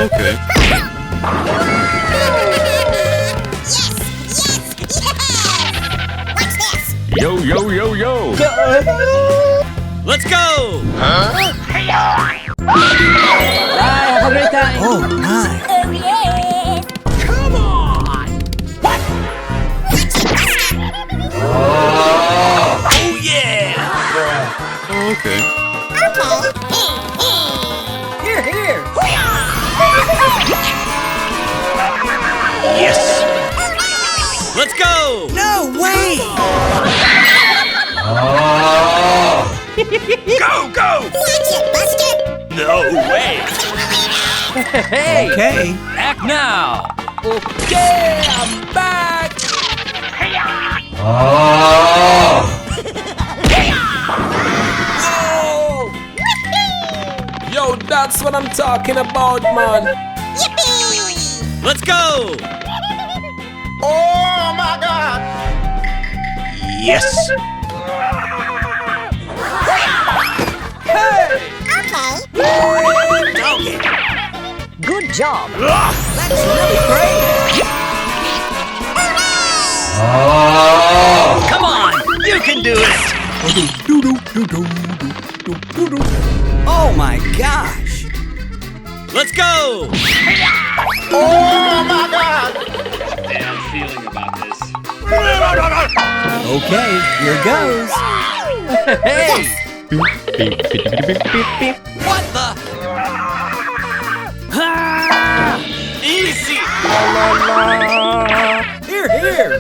Okay. Yo, yo, yo, yo! Let's go! Bye, have a great time. Oh, my. Come on! Oh yeah! Okay. Here, here. Yes! Let's go! No way! Go, go! No way! Hey, Okay. act now. Okay, I'm back. Oh! Yo, that's what I'm talking about, man. Let's go! Oh my God! Yes! Hey! Doggy! Good job. That's really great. Come on! You can do it! Oh, my gosh. Let's go! Oh my God! I'm feeling about this. Okay, here goes. Hey! What the? Ah! Easy! Here, here.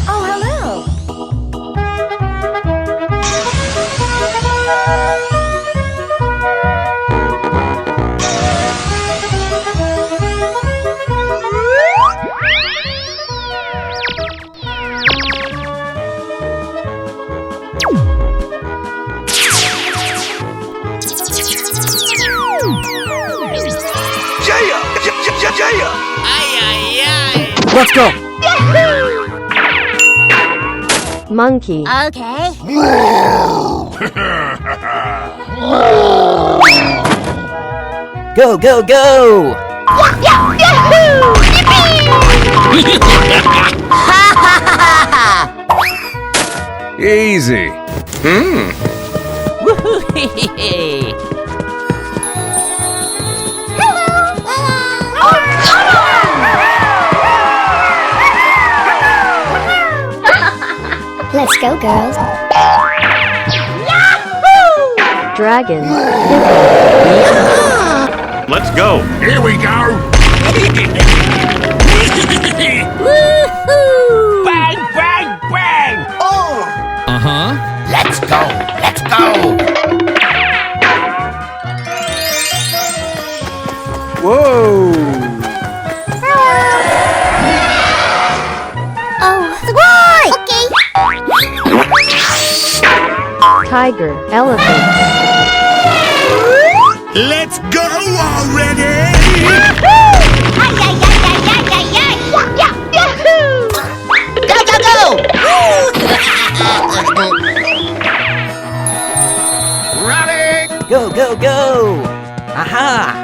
Oh, hello. Let's go. Monkey. Okay. Go, go, go. Easy. Let's go, girls. Dragon. Let's go. Here we go. Bang, bang, bang! Uh-huh. Let's go! Let's go! Whoa. Oh, squad! Okay. Tiger. Elephant. Let's go already! Running! Go, go, go. Aha.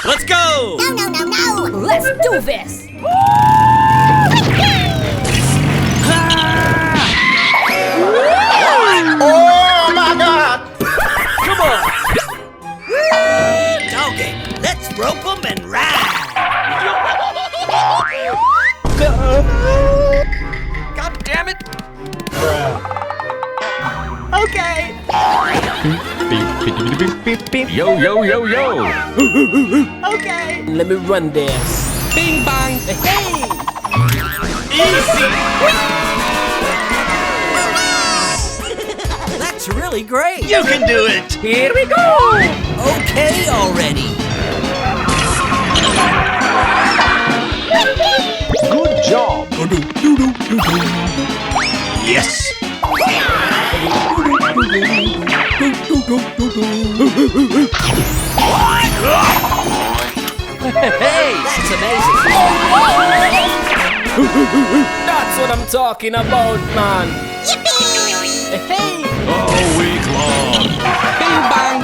Let's go! No. Let's do this. Oh my God! Come on! Doggy, let's rope 'em and ride! God damn it! Okay. Beep, beep, beep, beep, beep, beep. Yo, yo, yo, yo. Let me run there. Bing bang. Hey. That's really great. You can do it. Here we go. Okay already. Good job. Yes. Hey, that's amazing. That's what I'm talking about, man. Yippee! Hey. Oh, weak long. Bing bang.